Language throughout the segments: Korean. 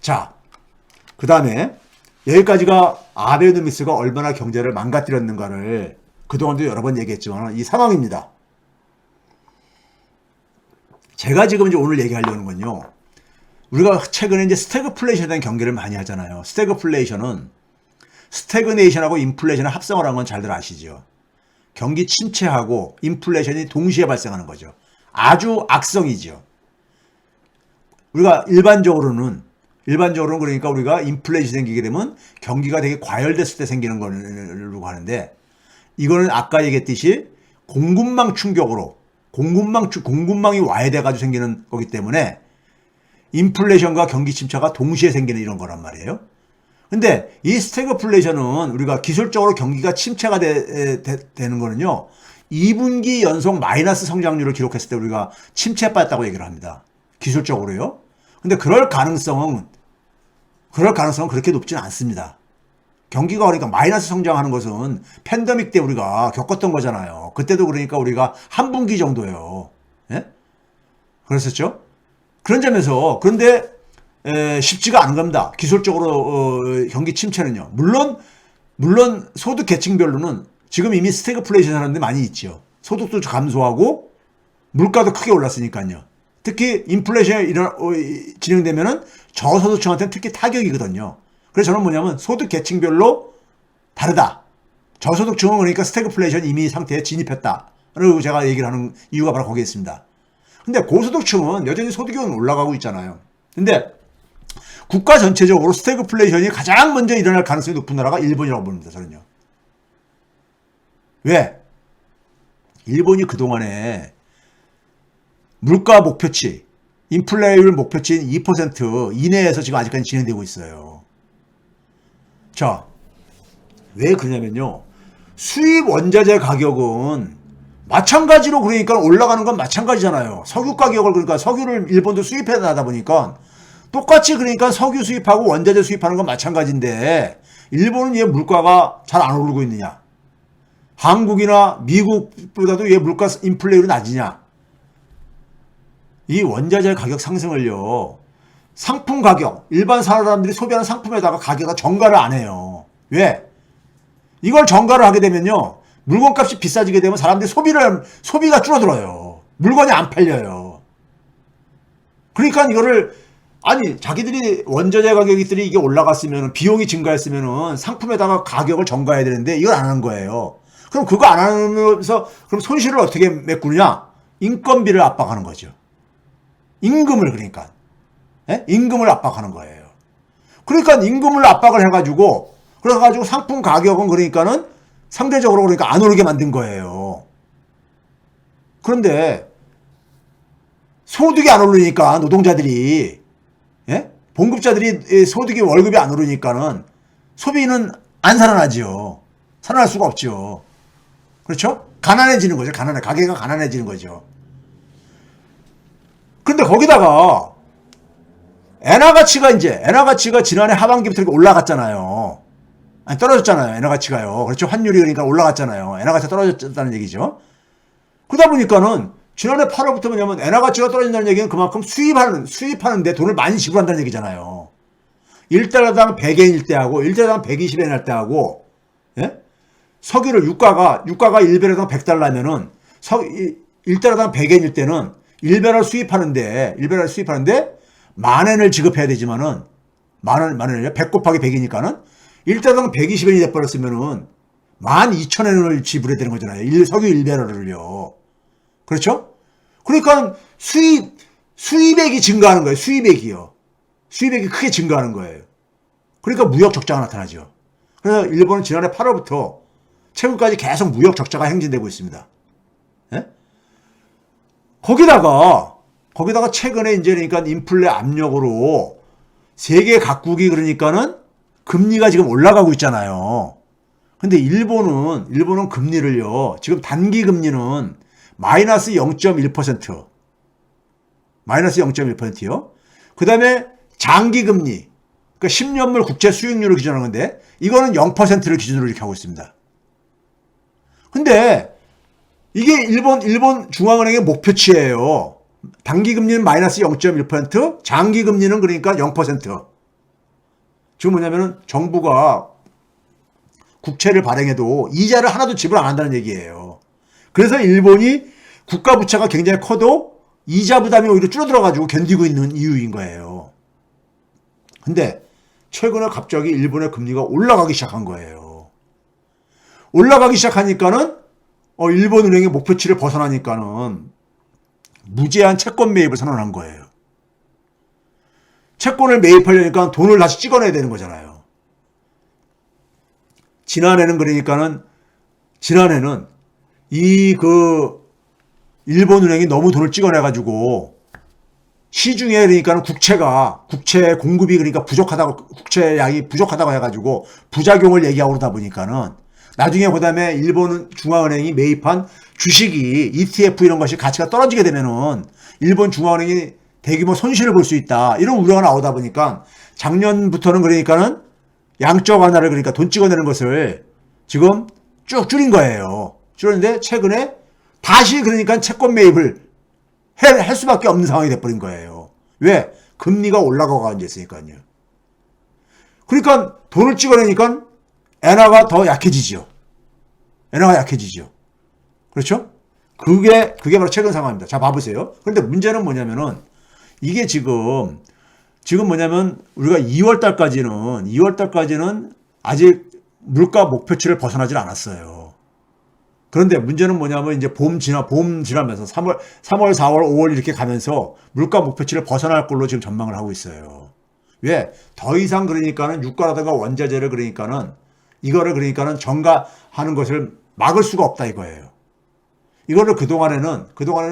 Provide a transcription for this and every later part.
자, 그 다음에 여기까지가 아베노미스가 얼마나 경제를 망가뜨렸는가를 그동안도 여러 번 얘기했지만 이 상황입니다. 제가 지금 이제 오늘 얘기하려는 건요. 우리가 최근에 이제 스태그플레이션에 대한 경계를 많이 하잖아요. 스태그플레이션은 스태그네이션하고 인플레이션을 합성을 한 건 잘들 아시죠. 경기 침체하고 인플레이션이 동시에 발생하는 거죠. 아주 악성이죠. 우리가 일반적으로는 그러니까 우리가 인플레이션이 생기게 되면 경기가 되게 과열됐을 때 생기는 거라고 하는데 이거는 아까 얘기했듯이 공급망 충격으로 공급망이 와해돼가지고 생기는 거기 때문에 인플레이션과 경기 침체가 동시에 생기는 이런 거란 말이에요. 근데 이 스태그플레이션은 우리가 기술적으로 경기가 침체가 되는 거는요. 2분기 연속 마이너스 성장률을 기록했을 때 우리가 침체에 빠졌다고 얘기를 합니다. 기술적으로요. 근데 그럴 가능성은 그렇게 높지는 않습니다. 경기가 그러니까 마이너스 성장하는 것은 팬데믹 때 우리가 겪었던 거잖아요. 그때도 그러니까 우리가 한 분기 정도예요. 예? 그랬었죠? 그런 점에서 그런데 쉽지가 않은 겁니다. 기술적으로 경기 침체는요. 물론 소득 계층별로는 지금 이미 스태그플레이션 하는 데 많이 있죠. 소득도 감소하고 물가도 크게 올랐으니까요. 특히 인플레이션이 진행되면은 저소득층한테는 특히 타격이거든요. 그래서 저는 뭐냐면 소득 계층별로 다르다. 저소득층은 그러니까 스태그플레이션 이미 상태에 진입했다. 라고 제가 얘기를 하는 이유가 바로 거기에 있습니다. 근데 고소득층은 여전히 소득이 올라가고 있잖아요. 근데 국가 전체적으로 스태그플레이션이 가장 먼저 일어날 가능성이 높은 나라가 일본이라고 봅니다. 저는요. 왜? 일본이 그동안에 물가 목표치, 인플레이율 목표치인 2% 이내에서 지금 아직까지 진행되고 있어요. 자, 왜 그러냐면요. 수입 원자재 가격은 마찬가지로 그러니까 올라가는 건 마찬가지잖아요. 석유 가격을 그러니까 석유를 일본도 수입해 나다 보니까 똑같이 그러니까 석유 수입하고 원자재 수입하는 건 마찬가지인데 일본은 왜 물가가 잘 안 오르고 있느냐? 한국이나 미국보다도 왜 물가 인플레이율이 낮으냐? 이 원자재 가격 상승을요. 상품 가격, 일반 사람들이 소비하는 상품에다가 가격을 전가를 안 해요. 왜? 이걸 전가를 하게 되면요. 물건값이 비싸지게 되면 사람들이 소비가 줄어들어요. 물건이 안 팔려요. 그러니까 이거를 자기들이 원자재 가격들이 이게 올라갔으면 비용이 증가했으면 상품에다가 가격을 전가해야 되는데 이걸 안 하는 거예요. 그럼 그거 안 하면서 그럼 손실을 어떻게 메꾸느냐? 인건비를 압박하는 거죠. 임금을 그러니까. 예? 임금을 압박하는 거예요. 그러니까 임금을 압박을 해가지고 그래가지고 상품 가격은 그러니까는 상대적으로 그러니까 안 오르게 만든 거예요. 그런데 소득이 안 오르니까 노동자들이 봉급자들이 소득이 월급이 안 오르니까는 소비는 안 살아나지요. 살아날 수가 없죠. 그렇죠? 가난해지는 거죠. 가게가 가난해지는 거죠. 근데 거기다가 엔화 가치가 지난해 하반기부터 올라갔잖아요. 아니 떨어졌잖아요. 엔화 가치가요. 그렇죠? 환율이 그러니까 올라갔잖아요. 엔화 가치가 떨어졌다는 얘기죠. 그러다 보니까는 지난해 8월부터 뭐냐면 엔화 가치가 떨어진다는 얘기는 그만큼 수입하는데 돈을 많이 지불한다는 얘기잖아요. 1달러당 100엔일 때하고 1달러당 120엔 할 때하고 석유를 유가가 1배럴당 100달러면은 1달러당 100엔일 때는 1배럴 수입하는데 10,000엔을 지급해야 되지만은 만원이요. 100 곱하기 100이니까는 1달러당 120엔이 돼버렸으면은 12,000엔을 지불해야 되는 거잖아요. 석유 1배럴을요. 그렇죠? 그러니까 수입액이 증가하는 거예요. 수입액이 크게 증가하는 거예요. 그러니까 무역 적자가 나타나죠. 그래서 일본은 지난해 8월부터 최근까지 계속 무역 적자가 행진되고 있습니다. 예? 거기다가 최근에 이제 그러니까 인플레 압력으로 세계 각국이 그러니까는 금리가 지금 올라가고 있잖아요. 근데 일본은 금리를요. 지금 단기 금리는 마이너스 0.1%. 마이너스 0.1%요. 그 다음에 장기 금리. 그러니까 10년물 국채 수익률을 기준하는 건데 이거는 0%를 기준으로 이렇게 하고 있습니다. 근데 이게 일본 중앙은행의 목표치예요. 단기 금리는 마이너스 0.1%, 장기 금리는 그러니까 0%. 지금 뭐냐면은 정부가 국채를 발행해도 이자를 하나도 지불 안 한다는 얘기예요. 그래서 일본이 국가 부채가 굉장히 커도 이자 부담이 오히려 줄어들어가지고 견디고 있는 이유인 거예요. 근데 최근에 갑자기 일본의 금리가 올라가기 시작한 거예요. 올라가기 시작하니까는 일본 은행의 목표치를 벗어나니까는 무제한 채권 매입을 선언한 거예요. 채권을 매입하려니까 돈을 다시 찍어내야 되는 거잖아요. 지난해는 일본 은행이 너무 돈을 찍어내가지고 시중에 그러니까는 국채 공급이 그러니까 국채 양이 부족하다고 해가지고 부작용을 얘기하고 그러다 보니까는 나중에 그다음에 일본 중앙은행이 매입한 주식이 ETF 이런 것이 가치가 떨어지게 되면은 일본 중앙은행이 대규모 손실을 볼 수 있다. 이런 우려가 나오다 보니까 작년부터는 그러니까는 양적 완화를 그러니까 돈 찍어내는 것을 지금 쭉 줄인 거예요. 줄였는데 최근에 다시 그러니까 채권 매입을 할 수밖에 없는 상황이 돼버린 거예요. 왜? 금리가 올라가고 앉아있으니까요. 그러니까 돈을 찍어내니까 엔화가 더 약해지죠. 엔화가 약해지죠. 그렇죠? 그게 바로 최근 상황입니다. 자, 봐보세요. 그런데 문제는 뭐냐면은 이게 지금 뭐냐면 우리가 2월 달까지는 아직 물가 목표치를 벗어나질 않았어요. 그런데 문제는 뭐냐면 이제 봄 지나면서 3월, 4월, 5월 이렇게 가면서 물가 목표치를 벗어날 걸로 지금 전망을 하고 있어요. 왜? 더 이상 그러니까는 유가라든가 원자재를 이거를 정가하는 것을 막을 수가 없다 이거예요. 이거를 그동안에는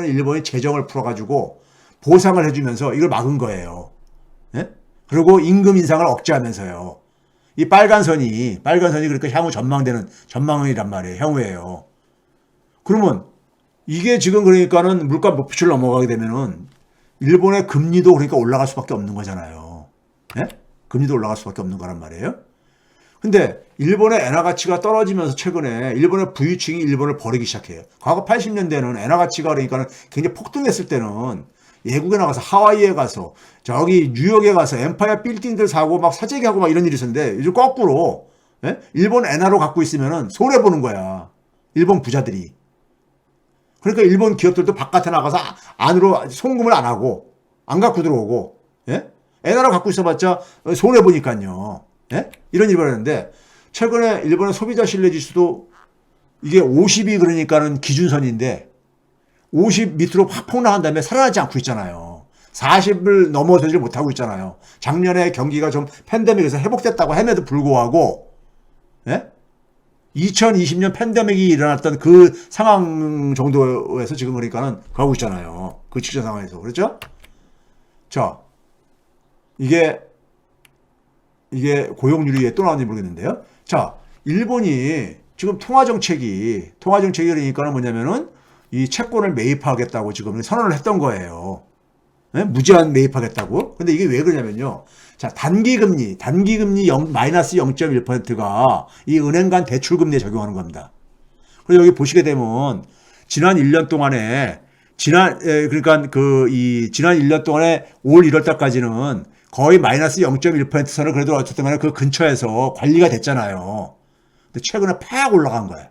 일본이 재정을 풀어가지고 보상을 해주면서 이걸 막은 거예요. 예? 그리고 임금 인상을 억제하면서요. 이 빨간 선이 그러니까 향후 전망이란 말이에요. 향후에요. 그러면 이게 지금 그러니까는 물가 목표치를 넘어가게 되면은 일본의 금리도 그러니까 올라갈 수밖에 없는 거잖아요. 예? 금리도 올라갈 수밖에 없는 거란 말이에요. 근데 일본의 엔화 가치가 떨어지면서 최근에 일본의 부유층이 일본을 버리기 시작해요. 과거 80년대는 엔화 가치가 그러니까 굉장히 폭등했을 때는 외국에 나가서 하와이에 가서 저기 뉴욕에 가서 엠파이어 빌딩들 사고 막 사재기 하고 막 이런 일이 있었는데 요즘 거꾸로 일본 엔화로 갖고 있으면은 손해 보는 거야. 일본 부자들이. 그러니까 일본 기업들도 바깥에 나가서 안으로 송금을 안 하고 안 갖고 들어오고 엔화로 갖고 있어봤자 손해 보니까요. 이런 일이 벌어졌는데 최근에 일본의 소비자 신뢰지수도 이게 50이 그러니까는 기준선인데 50 밑으로 확 폭락한 다음에 살아나지 않고 있잖아요. 40을 넘어서질 못하고 있잖아요. 작년에 경기가 좀 팬데믹에서 회복됐다고 함에도 불구하고 2020년 팬데믹이 일어났던 그 상황 정도에서 지금 그러니까는 가고 있잖아요. 그 직전 상황에서. 그렇죠? 자, 이게 고용률이 왜 또 나왔는지 모르겠는데요. 자, 일본이 지금 통화정책이 그러니까는 뭐냐면은 이 채권을 매입하겠다고 지금 선언을 했던 거예요. 무제한 매입하겠다고. 근데 이게 왜 그러냐면요. 자, 단기금리 마이너스 0.1%가 이 은행 간 대출금리에 적용하는 겁니다. 그래서 여기 보시게 되면 지난 1년 동안에 지난 1년 동안에 올 1월 달까지는 거의 마이너스 0.1% 선을 그래도 어쨌든 간에 그 근처에서 관리가 됐잖아요. 근데 최근에 팍 올라간 거예요.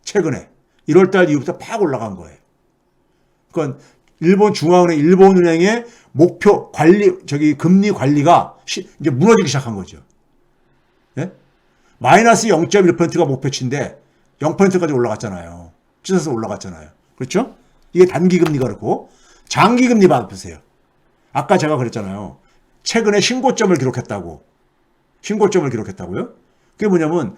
최근에 1월 달 이후부터 팍 올라간 거예요. 그러니까 일본 은행의 목표 금리 관리가 이제 무너지기 시작한 거죠. 예? 마이너스 0.1%가 목표치인데 0%까지 올라갔잖아요. 찢어서 올라갔잖아요. 그렇죠? 이게 단기금리가 그렇고 장기금리 봐보세요. 아까 제가 그랬잖아요. 최근에 신고점을 기록했다고요? 그게 뭐냐면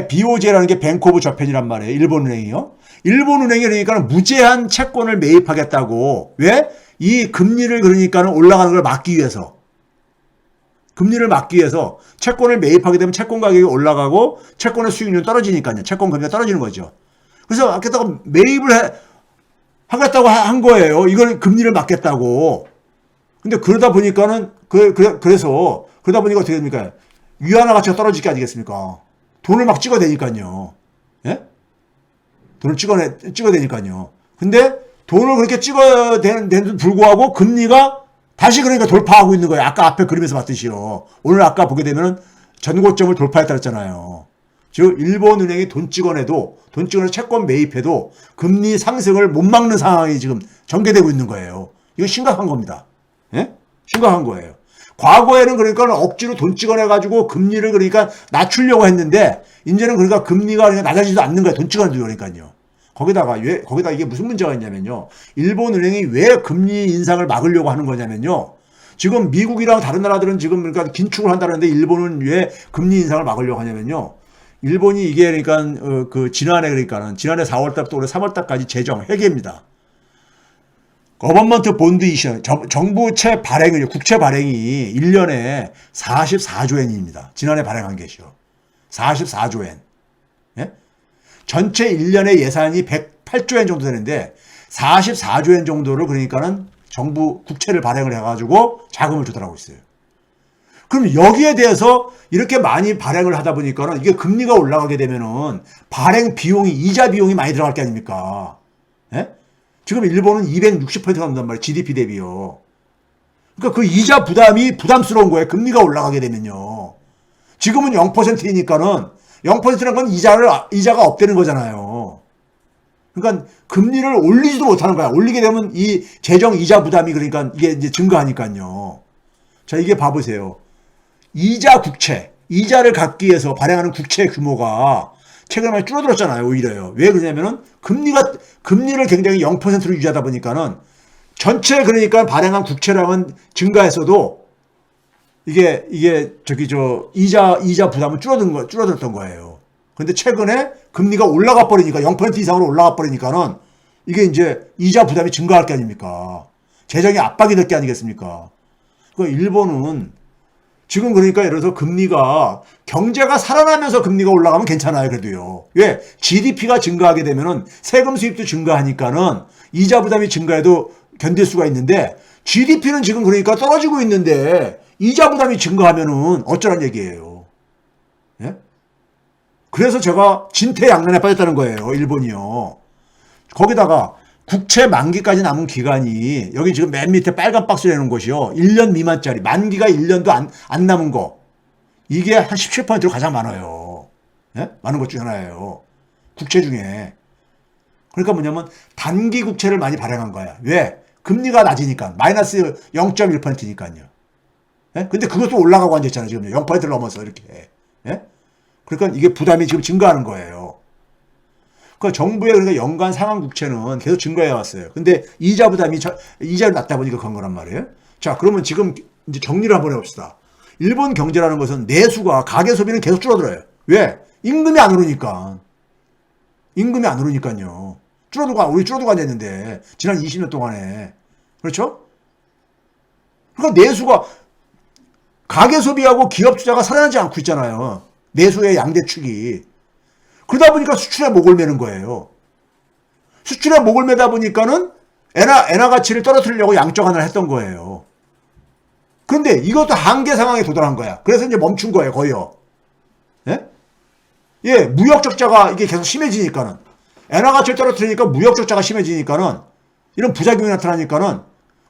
BOJ라는 게 뱅크 오브 저펜이란 말이에요. 일본은행이요. 일본은행이 그러니까 무제한 채권을 매입하겠다고. 왜? 이 금리를 그러니까 올라가는 걸 막기 위해서. 금리를 막기 위해서 채권을 매입하게 되면 채권 가격이 올라가고 채권의 수익률이 떨어지니까요. 채권 금리가 떨어지는 거죠. 그래서 아까다가 매입을 하겠다고 한 거예요. 이걸 금리를 막겠다고. 근데 그러다 보니까는 그러다 보니까 어떻게 됩니까? 위안화 가치가 떨어질 게 아니겠습니까? 돈을 막 찍어대니까요. 예? 돈을 찍어대니까요. 근데 돈을 그렇게 찍어대는데도 불구하고 금리가 다시 그러니까 돌파하고 있는 거예요. 아까 앞에 그림에서 봤듯이요. 오늘 아까 보게 되면은 전고점을 돌파했다 했잖아요. 즉 일본은행이 돈 찍어내서 채권 매입해도 금리 상승을 못 막는 상황이 지금 전개되고 있는 거예요. 이거 심각한 겁니다. 예? 심각한 거예요. 과거에는 그러니까 억지로 돈 찍어내가지고 금리를 그러니까 낮추려고 했는데 이제는 그러니까 금리가 그러니까 낮아지지도 않는 거예요. 돈 찍어내도 그러니까요. 거기다 이게 무슨 문제가 있냐면요. 일본은행이 왜 금리 인상을 막으려고 하는 거냐면요. 지금 미국이랑 다른 나라들은 지금 그러니까 긴축을 한다는데 일본은 왜 금리 인상을 막으려고 하냐면요. 일본이 이게 그러니까 지난해 4월 달부터 올해 3월 달까지 재정 회계입니다. 거버먼트 본드 이슈 정부채 발행이 국채 발행이 1년에 44조 엔입니다. 지난해 발행한 게죠. 44조 엔. 예? 전체 1년의 예산이 108조 엔 정도 되는데 44조 엔 정도를 그러니까는 정부 국채를 발행을 해가지고 자금을 조달하고 있어요. 그럼 여기에 대해서 이렇게 많이 발행을 하다 보니까는 이게 금리가 올라가게 되면은 발행 비용이 이자 비용이 많이 들어갈 게 아닙니까? 예? 지금 일본은 260%가 넘는단 말이에요. GDP 대비요. 그러니까 그 이자 부담이 부담스러운 거예요. 금리가 올라가게 되면요. 지금은 0%니까는 0%라는 건 이자가 없다는 거잖아요. 그러니까 금리를 올리지도 못하는 거야. 올리게 되면 이 재정 이자 부담이 그러니까 이게 이제 증가하니까요. 자, 이게 봐보세요. 이자를 갚기 위해서 발행하는 국채 규모가 최근에 많이 줄어들었잖아요. 오히려요. 왜 그러냐면은 금리를 굉장히 0%로 유지하다 보니까는 전체 그러니까 발행한 국채량은 증가했어도 이게 이자 부담은 줄어들었던 거예요. 근데 최근에 금리가 올라가 버리니까 0% 이상으로 올라가 버리니까는 이게 이제 이자 부담이 증가할 게 아닙니까? 재정이 압박이 될 게 아니겠습니까? 그 일본은 지금 그러니까 예를 들어서 경제가 살아나면서 금리가 올라가면 괜찮아요. 그래도요. 왜? GDP가 증가하게 되면은 세금 수입도 증가하니까는 이자 부담이 증가해도 견딜 수가 있는데 GDP는 지금 그러니까 떨어지고 있는데 이자 부담이 증가하면은 어쩌란 얘기예요. 예? 그래서 제가 진퇴양난에 빠졌다는 거예요. 일본이요. 거기다가 국채 만기까지 남은 기간이 여기 지금 맨 밑에 빨간 박스에 놓은 것이요. 1년 미만짜리 만기가 1년도 안 남은 거. 이게 한 17%로 가장 많아요. 예? 많은 것 중에 하나예요. 국채 중에. 그러니까 뭐냐면 단기 국채를 많이 발행한 거야. 왜? 금리가 낮으니까. 마이너스 0.1%니까요. 예? 근데 그것도 올라가고 앉아있잖아요. 지금 0%를 넘어서 이렇게. 예? 그러니까 이게 부담이 지금 증가하는 거예요. 그 정부의 그러니까 연간 상환 국채는 계속 증가해 왔어요. 근데 이자 부담이 이자를 낮다 보니까 그런 거란 말이에요. 자, 그러면 지금 이제 정리를 한번 해봅시다. 일본 경제라는 것은 내수가 가계 소비는 계속 줄어들어요. 왜? 임금이 안 오르니까. 임금이 안 오르니까요. 우리 줄어들고 앉아있는데 지난 20년 동안에. 그렇죠? 그러니까 내수가 가계 소비하고 기업 투자가 살아나지 않고 있잖아요. 내수의 양대축이. 그러다 보니까 수출에 목을 매는 거예요. 수출에 목을 매다 보니까는 엔화 가치를 떨어뜨리려고 양적 완화를 했던 거예요. 그런데 이것도 한계 상황에 도달한 거야. 그래서 이제 멈춘 거예요, 거의요. 예? 예, 무역 적자가 이게 계속 심해지니까는 엔화 가치를 떨어뜨리니까 무역 적자가 심해지니까는 이런 부작용이 나타나니까는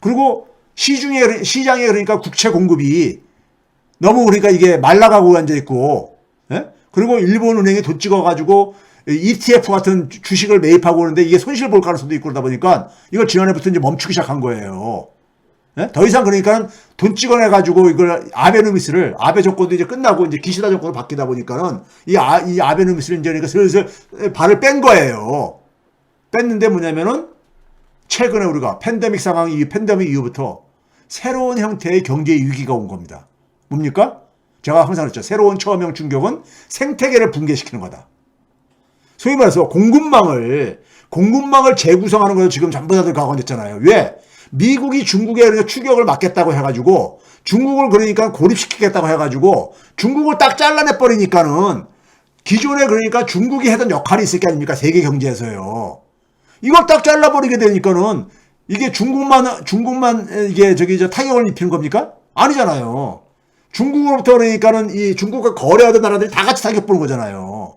그리고 시장에 그러니까 국채 공급이 너무 그러니까 이게 말라가고 앉아 있고, 예? 그리고 일본 은행에 돈 찍어가지고 ETF 같은 주식을 매입하고 오는데 이게 손실 볼 가능성도 있고 그러다 보니까 이걸 지난해부터 이제 멈추기 시작한 거예요. 예? 더 이상 그러니까 돈 찍어내가지고 이걸 아베 정권도 이제 끝나고 이제 기시다 정권으로 바뀌다 보니까는 이 아베노미스를 이제 그러니까 슬슬 발을 뺀 거예요. 뺐는데 뭐냐면은 최근에 우리가 팬데믹 이후부터 새로운 형태의 경제 위기가 온 겁니다. 뭡니까? 제가 항상 그랬죠. 새로운 처음형 충격은 생태계를 붕괴시키는 거다. 소위 말해서 공급망을 재구성하는 거에 지금 전부 다들 가관됐잖아요. 왜? 미국이 중국의 그러니까 추격을 막겠다고 해가지고 중국을 그러니까 고립시키겠다고 해가지고 중국을 딱 잘라내 버리니까는 기존에 그러니까 중국이 하던 역할이 있을 게 아닙니까? 세계 경제에서요. 이걸 딱 잘라버리게 되니까는 이게 중국만 이게 타격을 입히는 겁니까? 아니잖아요. 중국으로부터 그러니까는 이 중국과 거래하던 나라들이 다 같이 타격 보는 거잖아요.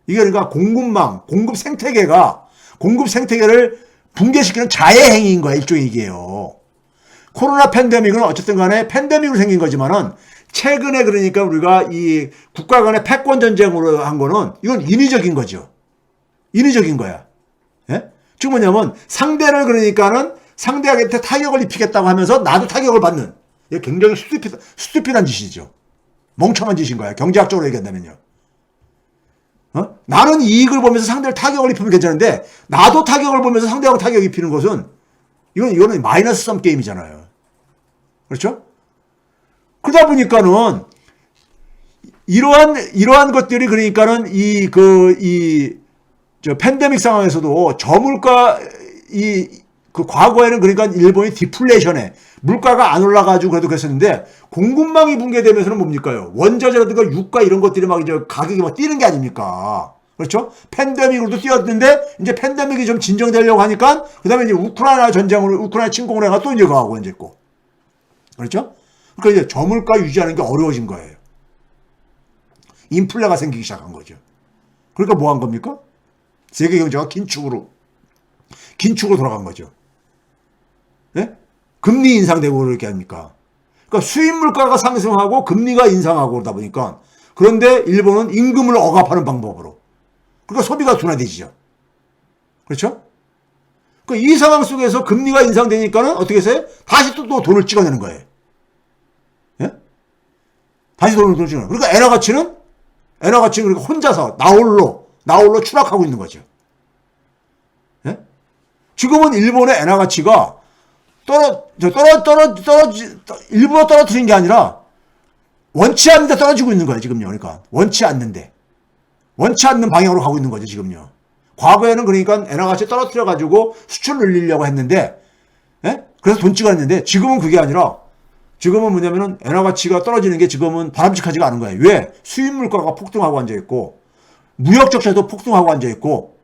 이게 그러니까 공급 생태계를 붕괴시키는 자해 행위인 거야, 일종의 이게요. 코로나 팬데믹은 어쨌든 간에 팬데믹으로 생긴 거지만은 최근에 그러니까 우리가 이 국가 간의 패권 전쟁으로 한 거는 이건 인위적인 거죠. 인위적인 거야. 예? 즉 뭐냐면 상대를 그러니까는 상대한테 타격을 입히겠다고 하면서 나도 타격을 받는. 이게 굉장히 스튜피드한 짓이죠. 멍청한 짓인 거야. 경제학적으로 얘기한다면요. 나는 이익을 보면서 상대를 타격을 입히면 괜찮은데 나도 타격을 보면서 상대하고 타격을 입히는 것은 이거는 마이너스 썸 게임이잖아요. 그렇죠? 그러다 보니까는 이러한 것들이 그러니까는 저 팬데믹 상황에서도 저물가 그 과거에는 그러니까 일본이 디플레이션에 물가가 안 올라가지고 그래도 그랬었는데 공급망이 붕괴되면서는 뭡니까요? 원자재라든가 유가 이런 것들이 막 이제 가격이 막 뛰는 게 아닙니까? 그렇죠? 팬데믹으로도 뛰었는데 이제 팬데믹이 좀 진정되려고 하니까 그다음에 이제 우크라이나 전쟁으로 우크라이나 침공을 해가 또 이제 가고 이제 있고 그렇죠? 그러니까 이제 저물가 유지하는 게 어려워진 거예요. 인플레가 생기기 시작한 거죠. 그러니까 뭐 한 겁니까? 세계 경제가 긴축으로 돌아간 거죠. 네? 금리 인상되고 그렇게 합니까? 그러니까 수입 물가가 상승하고 금리가 인상하고 그러다 보니까 그런데 일본은 임금을 억압하는 방법으로 그러니까 소비가 둔화되지죠. 그렇죠? 그러니까 이 상황 속에서 금리가 인상되니까는 어떻게 해서 다시 또 돈을 찍어내는 거예요. 예? 다시 돈을 찍어내는 거예요. 그러니까 엔화 가치는 그러니까 혼자서 나홀로 추락하고 있는 거죠. 예? 지금은 일본의 엔화 가치가 일부러 떨어뜨린 게 아니라 원치 않는데 떨어지고 있는 거예요, 지금요. 그러니까 원치 않는 방향으로 가고 있는 거죠, 지금요. 과거에는 그러니까 엔화 가치 떨어뜨려가지고 수출을 늘리려고 했는데, 예? 그래서 돈 찍어냈는데 지금은 그게 아니라 지금은 뭐냐면은 엔화 가치가 떨어지는 게 지금은 바람직하지가 않은 거예요. 왜? 수입 물가가 폭등하고 앉아 있고 무역 적자도 폭등하고 앉아 있고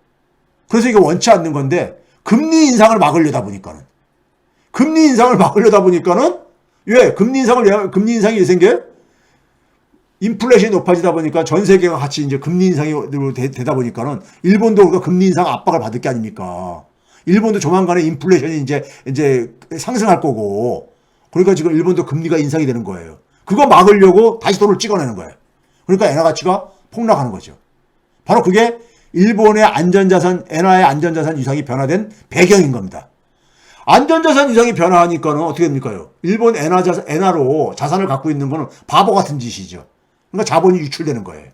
그래서 이게 원치 않는 건데 금리 인상을 막으려다 보니까는 왜 금리 인상이 왜 생겨요? 인플레이션이 높아지다 보니까 전 세계가 같이 이제 금리 인상이 되다 보니까는 일본도 그러니까 금리 인상 압박을 받을 게 아닙니까? 일본도 조만간에 인플레이션이 이제 상승할 거고 그러니까 지금 일본도 금리가 인상이 되는 거예요. 그거 막으려고 다시 돈을 찍어내는 거예요. 그러니까 엔화 가치가 폭락하는 거죠. 바로 그게 일본의 엔화의 안전자산 유상이 변화된 배경인 겁니다. 안전자산 유상이 변화하니까는 어떻게 됩니까요? 일본 엔화로 자산을 갖고 있는 거는 바보 같은 짓이죠. 그러니까 자본이 유출되는 거예요.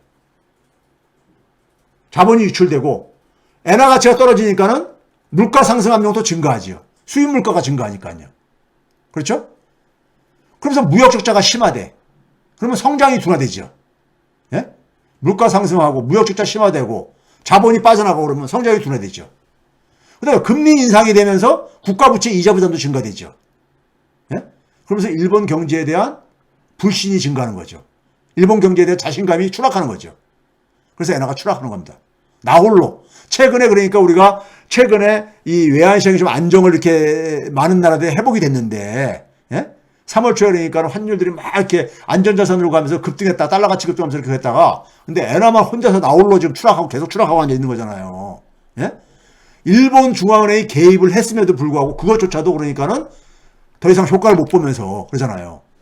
자본이 유출되고 엔화 가치가 떨어지니까는 물가 상승 압력도 증가하죠. 수입 물가가 증가하니까요. 그렇죠? 그러면서 무역 적자가 심화돼. 그러면 성장이 둔화되죠. 예? 물가 상승하고 무역 적자 심화되고 자본이 빠져나가고 그러면 성장이 둔화되죠. 그다음에 금리 인상이 되면서 국가 부채 이자 부담도 증가되죠. 예? 그러면서 일본 경제에 대한 불신이 증가하는 거죠. 일본 경제에 대한 자신감이 추락하는 거죠. 그래서 엔화가 추락하는 겁니다. 나홀로. 우리가 최근에 이 외환시장이 좀 안정을 이렇게 많은 나라들이 회복이 됐는데, 예? 3월 초에 그러니까 환율들이 막 이렇게 안전자산으로 가면서 급등했다, 달러 가치 급등하면서 이렇게 했다가, 근데 엔화만 혼자서 나홀로 지금 계속 추락하고 앉아 있는 거잖아요. 예? 일본 중앙은행이 개입을 했음에도 불구하고 그것조차도 그러니까는 더 이상 효과를 못 보면서 그러잖아요.